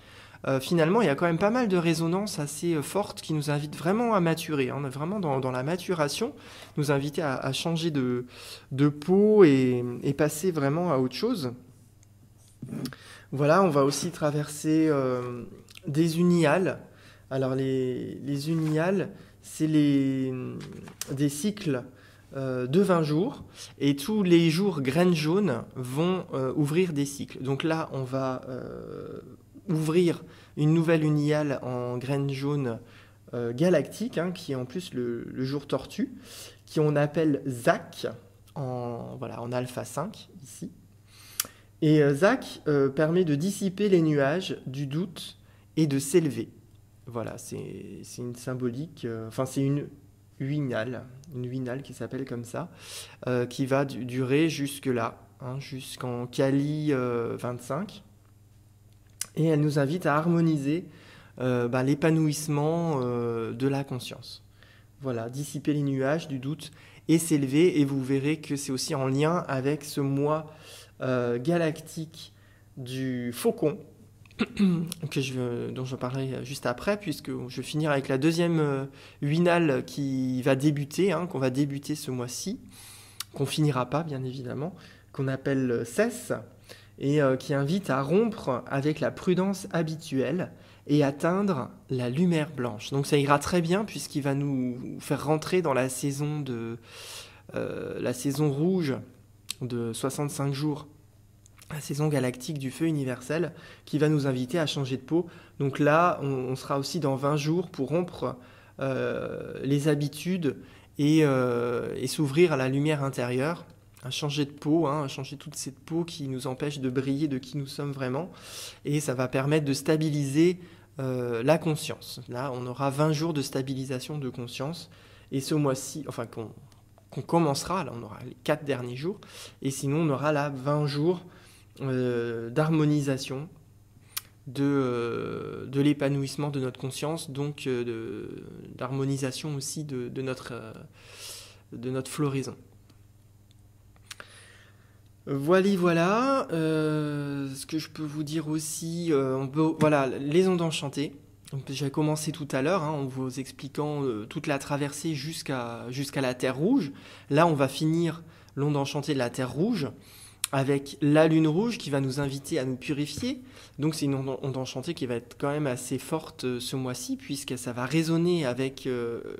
finalement il y a quand même pas mal de résonances assez fortes qui nous invitent vraiment à maturer, hein. On est vraiment dans la maturation, nous inviter à changer de peau et passer vraiment à autre chose. Voilà, on va aussi traverser des uniales. Alors les uniales, c'est des cycles de 20 jours, et tous les jours graines jaunes vont ouvrir des cycles. Donc là, on va ouvrir une nouvelle uniale en graines jaunes galactique, hein, qui est en plus le jour tortue, qui on appelle ZAC, en alpha 5, ici. Et ZAC permet de dissiper les nuages du doute et de s'élever. Voilà, c'est une symbolique, c'est une uinale qui s'appelle comme ça, qui va durer jusque-là, hein, jusqu'en Kali 25. Et elle nous invite à harmoniser l'épanouissement de la conscience. Voilà, dissiper les nuages du doute et s'élever. Et vous verrez que c'est aussi en lien avec ce mois galactique du faucon, dont je parlerai juste après, puisque je vais finir avec la deuxième uinale qui va débuter, hein, qu'on va débuter ce mois-ci, qu'on finira pas bien évidemment, qu'on appelle cesse, et qui invite à rompre avec la prudence habituelle et atteindre la lumière blanche. Donc ça ira très bien, puisqu'il va nous faire rentrer dans la saison rouge de 65 jours, la saison galactique du feu universel, qui va nous inviter à changer de peau. Donc là, on sera aussi dans 20 jours pour rompre les habitudes et s'ouvrir à la lumière intérieure, à changer de peau, hein, à changer toute cette peau qui nous empêche de briller de qui nous sommes vraiment. Et ça va permettre de stabiliser la conscience. Là, on aura 20 jours de stabilisation de conscience. Et ce mois-ci, qu'on commencera, là on aura les 4 derniers jours, et sinon on aura là 20 jours d'harmonisation de l'épanouissement de notre conscience, donc d'harmonisation aussi de notre floraison. Voilà. Ce que je peux vous dire aussi, les ondes enchantées. J'ai commencé tout à l'heure, hein, en vous expliquant toute la traversée jusqu'à la Terre Rouge. Là, on va finir l'onde enchantée de la Terre Rouge avec la Lune Rouge qui va nous inviter à nous purifier. Donc c'est une onde enchantée qui va être quand même assez forte ce mois-ci, puisque ça va résonner avec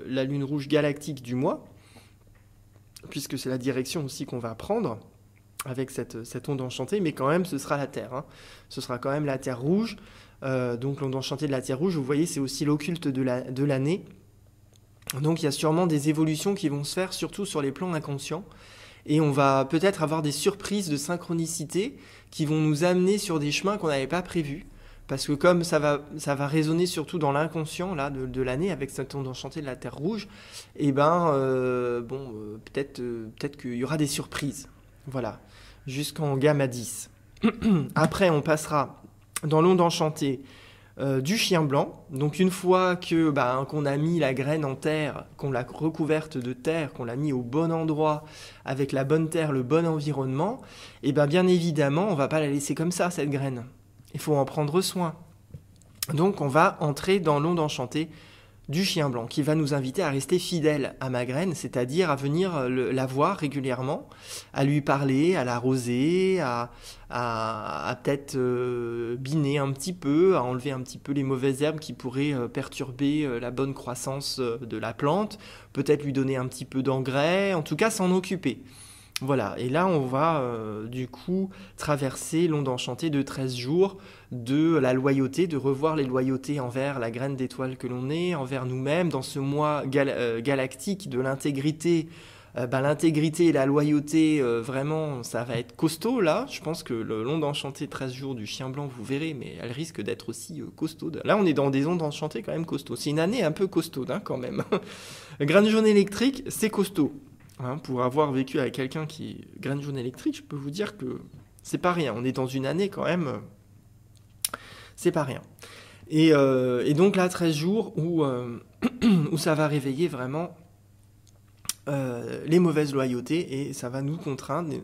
la Lune Rouge galactique du mois, puisque c'est la direction aussi qu'on va prendre avec cette onde enchantée, mais quand même ce sera la Terre, hein. Ce sera quand même la Terre Rouge. Donc l'onde enchantée de la Terre Rouge, vous voyez, c'est aussi l'occulte de l'année. Donc il y a sûrement des évolutions qui vont se faire, surtout sur les plans inconscients. Et on va peut-être avoir des surprises de synchronicité qui vont nous amener sur des chemins qu'on n'avait pas prévus. Parce que comme ça va résonner surtout dans l'inconscient là, de l'année avec cette onde enchantée de la Terre Rouge, peut-être qu'il y aura des surprises. Voilà, jusqu'en gamma 10. Après, on passera dans l'onde enchantée du chien blanc. Donc une fois qu'on a mis la graine en terre, qu'on l'a recouverte de terre, qu'on l'a mis au bon endroit, avec la bonne terre, le bon environnement, et bien évidemment, on ne va pas la laisser comme ça, cette graine. Il faut en prendre soin. Donc on va entrer dans l'onde enchantée du chien blanc, qui va nous inviter à rester fidèles à ma graine, c'est-à-dire à venir la voir régulièrement, à lui parler, à l'arroser, à peut-être biner un petit peu, à enlever un petit peu les mauvaises herbes qui pourraient perturber la bonne croissance de la plante, peut-être lui donner un petit peu d'engrais, en tout cas s'en occuper. Voilà, et là on va du coup traverser l'onde enchantée de 13 jours de la loyauté, de revoir les loyautés envers la graine d'étoile que l'on est, envers nous-mêmes, dans ce mois galactique de l'intégrité. L'intégrité et la loyauté, vraiment, ça va être costaud là. Je pense que l'onde enchantée 13 jours du chien blanc, vous verrez, mais elle risque d'être aussi costaude. Là on est dans des ondes enchantées quand même costauds. C'est une année un peu costaude hein, quand même. Graine jaune électrique, c'est costaud. Hein, pour avoir vécu avec quelqu'un qui est graine jaune électrique, je peux vous dire que c'est pas rien. On est dans une année quand même, c'est pas rien. Et donc là, 13 jours où, où ça va réveiller vraiment les mauvaises loyautés et ça va nous contraindre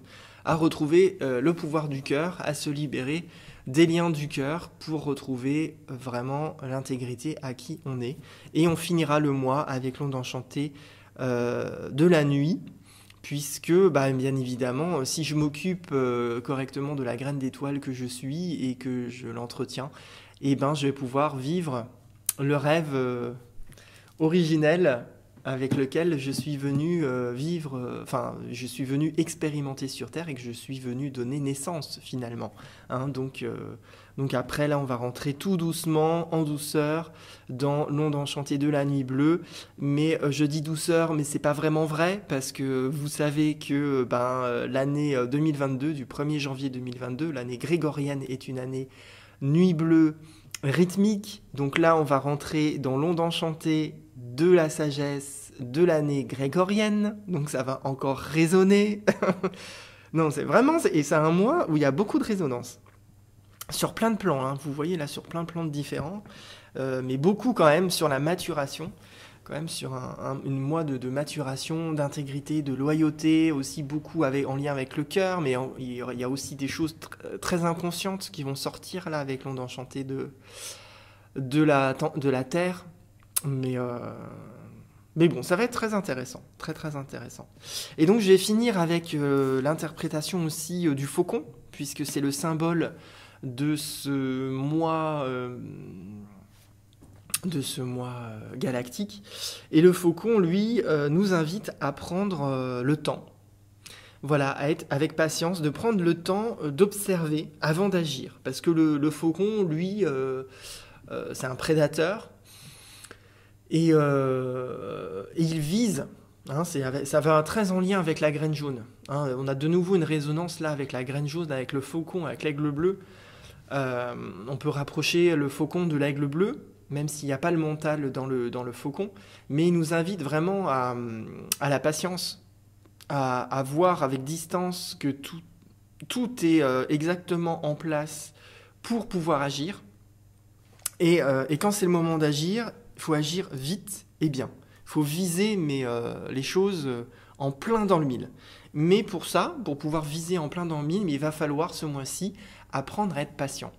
à retrouver le pouvoir du cœur, à se libérer des liens du cœur pour retrouver vraiment l'intégrité à qui on est. Et on finira le mois avec l'onde enchantée de la nuit, puisque bien évidemment, si je m'occupe correctement de la graine d'étoile que je suis et que je l'entretiens, je vais pouvoir vivre le rêve originel avec lequel je suis venu je suis venu expérimenter sur Terre et que je suis venu donner naissance finalement. Donc après là, on va rentrer tout doucement, en douceur, dans l'onde enchantée de la nuit bleue. Mais je dis douceur, mais c'est pas vraiment vrai parce que vous savez que l'année 2022, du 1er janvier 2022, l'année grégorienne est une année nuit bleue rythmique. Donc là, on va rentrer dans l'onde enchantée de la sagesse de l'année grégorienne, donc ça va encore résonner. Non, c'est vraiment, et c'est un mois où il y a beaucoup de résonance, sur plein de plans, vous voyez là, sur plein de plans différents, mais beaucoup quand même sur la maturation, quand même sur une mois de maturation, d'intégrité, de loyauté, aussi beaucoup en lien avec le cœur, mais il y a aussi des choses très inconscientes qui vont sortir là avec l'onde enchantée de la Terre, mais bon, ça va être très intéressant, très très intéressant. Et donc je vais finir avec l'interprétation aussi du faucon, puisque c'est le symbole de ce mois galactique. Et le faucon, lui, nous invite à prendre le temps. Voilà, à être avec patience, de prendre le temps d'observer avant d'agir. Parce que le faucon, lui, c'est un prédateur. Et il vise, ça va très en lien avec la graine jaune. On a de nouveau une résonance là avec la graine jaune, avec le faucon, avec l'aigle bleu. On peut rapprocher le faucon de l'aigle bleu, même s'il n'y a pas le mental dans le faucon. Mais il nous invite vraiment à la patience, à voir avec distance que tout est exactement en place pour pouvoir agir. Et quand c'est le moment d'agir, il faut agir vite et bien. Il faut viser les choses en plein dans le mille. Mais pour ça, pour pouvoir viser en plein dans le mille, il va falloir ce mois-ci apprendre à être patient,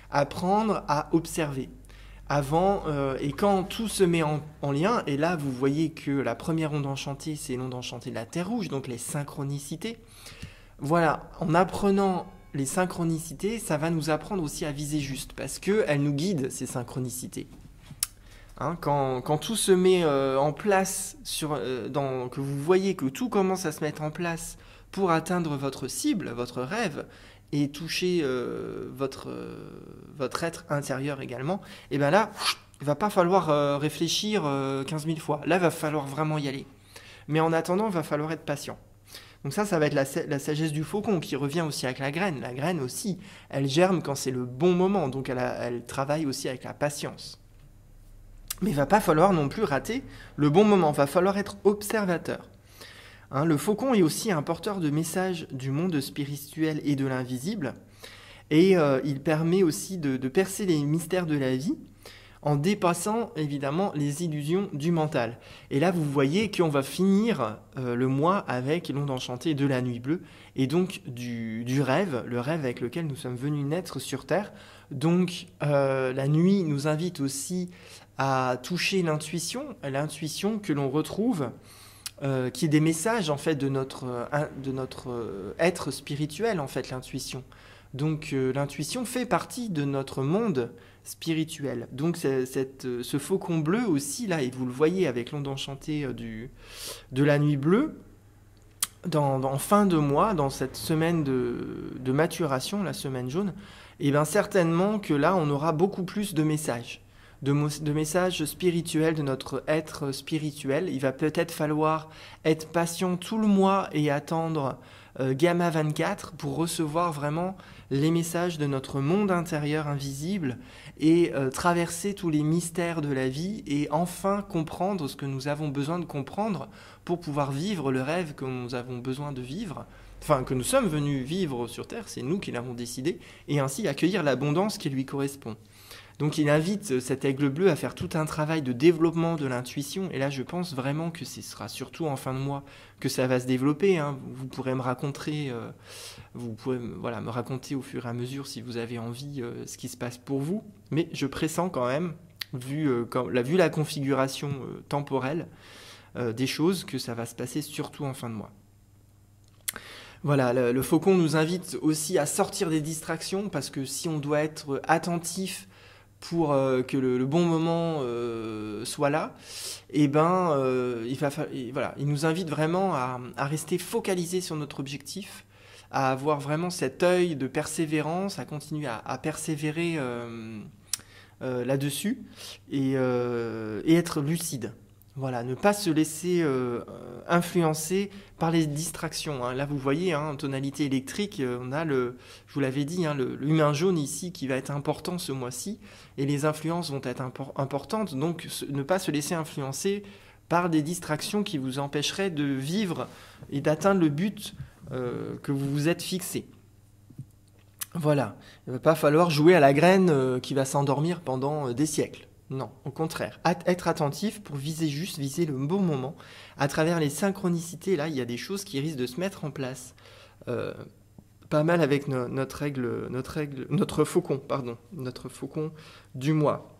apprendre à observer. Et quand tout se met en lien, et là vous voyez que la première onde enchantée, c'est l'onde enchantée de la Terre rouge, donc les synchronicités. Voilà, en apprenant les synchronicités, ça va nous apprendre aussi à viser juste, parce qu'elles nous guident, ces synchronicités. Quand tout se met en place, que vous voyez que tout commence à se mettre en place pour atteindre votre cible, votre rêve, et toucher votre être intérieur également, et bien là, il ne va pas falloir réfléchir 15 000 fois. Là, il va falloir vraiment y aller. Mais en attendant, il va falloir être patient. Donc ça va être la sagesse du faucon qui revient aussi avec la graine. La graine aussi, elle germe quand c'est le bon moment, donc elle travaille aussi avec la patience. Mais il ne va pas falloir non plus rater le bon moment, il va falloir être observateur. Le faucon est aussi un porteur de messages du monde spirituel et de l'invisible, et il permet aussi de percer les mystères de la vie en dépassant évidemment les illusions du mental. Et là, vous voyez qu'on va finir le mois avec l'onde enchantée de la nuit bleue, et donc du rêve, le rêve avec lequel nous sommes venus naître sur Terre. Donc la nuit nous invite aussi à toucher l'intuition que l'on retrouve, qui est des messages en fait de notre être spirituel, en fait, l'intuition. Donc l'intuition fait partie de notre monde spirituel. Donc ce faucon bleu aussi, là, et vous le voyez avec l'onde enchantée de la nuit bleue, en fin de mois, dans cette semaine de maturation, la semaine jaune, et bien certainement que là, on aura beaucoup plus de messages. De messages spirituels, de notre être spirituel. Il va peut-être falloir être patient tout le mois et attendre Gamma 24 pour recevoir vraiment les messages de notre monde intérieur invisible et traverser tous les mystères de la vie et enfin comprendre ce que nous avons besoin de comprendre pour pouvoir vivre le rêve que nous avons besoin de vivre, enfin que nous sommes venus vivre sur Terre, c'est nous qui l'avons décidé, et ainsi accueillir l'abondance qui lui correspond. Donc il invite cet aigle bleu à faire tout un travail de développement de l'intuition. Et là, je pense vraiment que ce sera surtout en fin de mois que ça va se développer, hein. Vous pourrez me raconter, me raconter au fur et à mesure si vous avez envie ce qui se passe pour vous. Mais je pressens quand même, vu la configuration temporelle des choses, que ça va se passer surtout en fin de mois. Voilà, le faucon nous invite aussi à sortir des distractions, parce que si on doit être attentif pour que le bon moment soit là, il nous invite vraiment à rester focalisé sur notre objectif, à avoir vraiment cet œil de persévérance, à continuer à persévérer là-dessus, et être lucide. Voilà, ne pas se laisser influencer par les distractions, hein. Là, vous voyez, hein, en tonalité électrique, on a je vous l'avais dit, hein, l'humain jaune ici qui va être important ce mois-ci, et les influences vont être importantes, donc ne pas se laisser influencer par des distractions qui vous empêcheraient de vivre et d'atteindre le but que vous vous êtes fixé. Voilà, il ne va pas falloir jouer à la graine qui va s'endormir pendant des siècles. Non, au contraire, être attentif pour viser le bon moment. À travers les synchronicités, là, il y a des choses qui risquent de se mettre en place. Pas mal avec notre faucon du mois.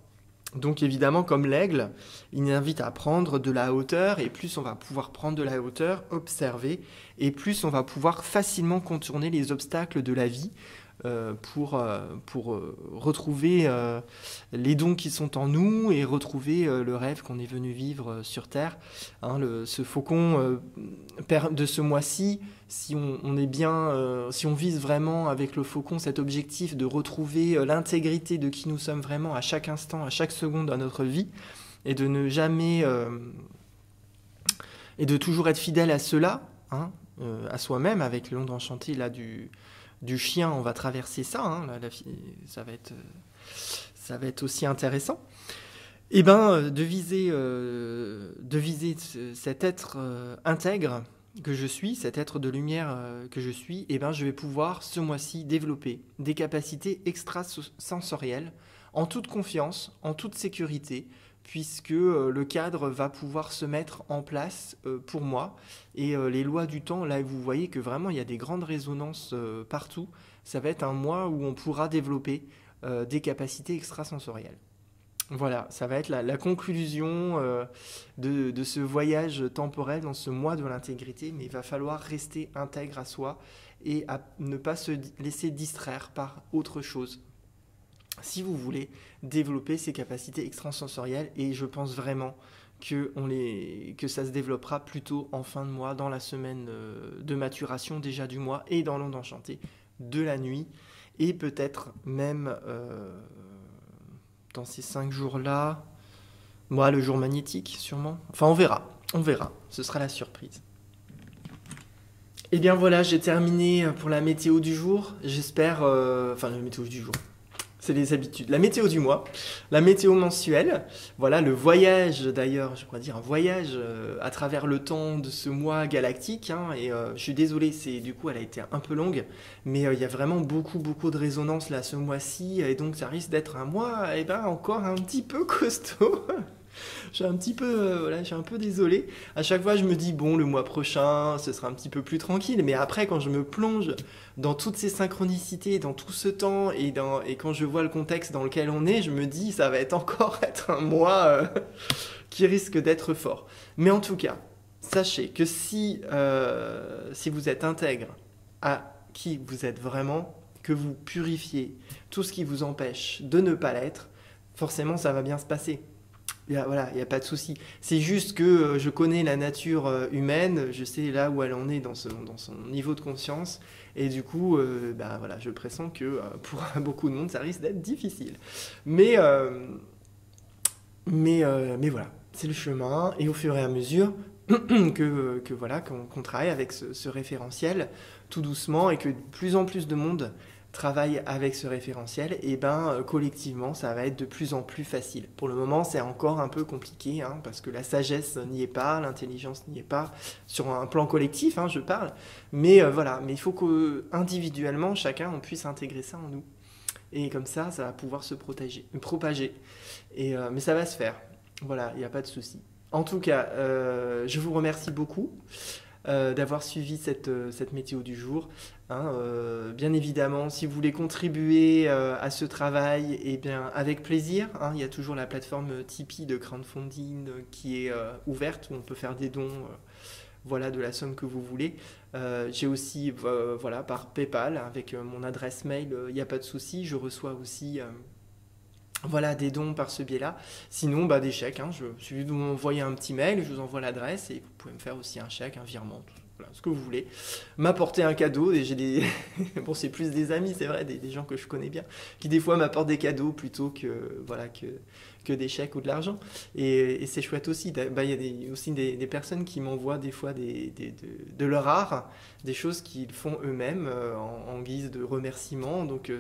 Donc évidemment, comme l'aigle, il invite à prendre de la hauteur, et plus on va pouvoir prendre de la hauteur, observer, et plus on va pouvoir facilement contourner les obstacles de la vie, pour retrouver les dons qui sont en nous et retrouver le rêve qu'on est venu vivre sur Terre. Hein, ce faucon de ce mois-ci, si on vise vraiment avec le faucon cet objectif de retrouver l'intégrité de qui nous sommes vraiment à chaque instant, à chaque seconde de notre vie, et de ne jamais et de toujours être fidèle à cela, hein, à soi-même, avec l'onde enchantée là du chien, on va traverser ça, hein, ça va être aussi intéressant. Et de viser cet être intègre que je suis, cet être de lumière que je suis, je vais pouvoir ce mois-ci développer des capacités extrasensorielles en toute confiance, en toute sécurité, puisque le cadre va pouvoir se mettre en place pour moi. Et les lois du temps, là vous voyez que vraiment il y a des grandes résonances partout. Ça va être un mois où on pourra développer des capacités extrasensorielles. Voilà, ça va être la conclusion de ce voyage temporel dans ce mois de l'intégrité, mais il va falloir rester intègre à soi et à ne pas se laisser distraire par autre chose, si vous voulez développer ces capacités extrasensorielles. Et je pense vraiment que ça se développera plutôt en fin de mois, dans la semaine de maturation déjà du mois, et dans l'onde enchantée de la nuit, et peut-être même dans ces 5 jours-là, le jour magnétique sûrement. Enfin, on verra, ce sera la surprise. Et bien voilà, j'ai terminé pour la météo du jour. J'espère... la météo du jour, c'est les habitudes. La météo du mois, la météo mensuelle. Voilà, le voyage d'ailleurs, je pourrais dire un voyage à travers le temps de ce mois galactique. Hein, et je suis désolé, elle a été un peu longue, mais il y a vraiment beaucoup de résonance là ce mois-ci. Et donc ça risque d'être un mois encore un petit peu costaud. Je suis un peu désolé. À chaque fois, je me dis, le mois prochain, ce sera un petit peu plus tranquille. Mais après, quand je me plonge dans toutes ces synchronicités, dans tout ce temps, et quand je vois le contexte dans lequel on est, je me dis, ça va encore être un mois qui risque d'être fort. Mais en tout cas, sachez que si vous êtes intègre à qui vous êtes vraiment, que vous purifiez tout ce qui vous empêche de ne pas l'être, forcément, ça va bien se passer. Il n'y a pas de souci. C'est juste que je connais la nature humaine, je sais là où elle en est dans son niveau de conscience, et du coup, je pressens que pour beaucoup de monde, ça risque d'être difficile. Mais voilà, c'est le chemin, et au fur et à mesure qu'on travaille avec ce référentiel tout doucement, et que de plus en plus de monde travaille avec ce référentiel, et collectivement ça va être de plus en plus facile. Pour le moment c'est encore un peu compliqué, hein, parce que la sagesse n'y est pas, l'intelligence n'y est pas, sur un plan collectif, hein, je parle, mais il faut qu'individuellement chacun on puisse intégrer ça en nous. et comme ça va pouvoir se propager. Mais ça va se faire. Voilà, il n'y a pas de souci. En tout cas, je vous remercie beaucoup d'avoir suivi cette météo du jour. Hein, bien évidemment, si vous voulez contribuer à ce travail, eh bien, avec plaisir. Hein, il y a toujours la plateforme Tipeee de crowdfunding qui est ouverte, où on peut faire des dons voilà, de la somme que vous voulez. J'ai aussi voilà, par PayPal, avec mon adresse mail, il n'y a pas de souci. Je reçois aussi voilà, des dons par ce biais-là. Sinon, bah, des chèques. Hein. Il suffit de m'envoyer un petit mail, je vous envoie l'adresse et vous pouvez me faire aussi un chèque, un virement, voilà, ce que vous voulez. M'apporter un cadeau. Et j'ai des... bon, c'est plus des amis, c'est vrai, des gens que je connais bien, qui des fois m'apportent des cadeaux plutôt que, voilà, que des chèques ou de l'argent. Et c'est chouette aussi. Bah, il y a aussi des personnes qui m'envoient des fois de leur art, des choses qu'ils font eux-mêmes en guise de remerciement. Donc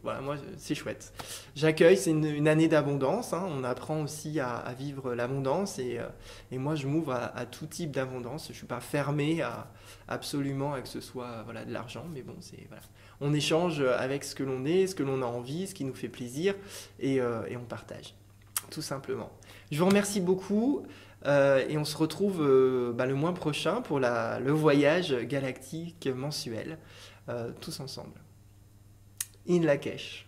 voilà, moi, c'est chouette. J'accueille, c'est une année d'abondance. Hein. On apprend aussi à vivre l'abondance. Et moi, je m'ouvre à tout type d'abondance. Je ne suis pas fermé absolument à que ce soit voilà, de l'argent. Mais bon, voilà. On échange avec ce que l'on est, ce que l'on a envie, ce qui nous fait plaisir. Et on partage. Tout simplement. Je vous remercie beaucoup et on se retrouve le mois prochain pour le voyage galactique mensuel, tous ensemble. In Lakesh.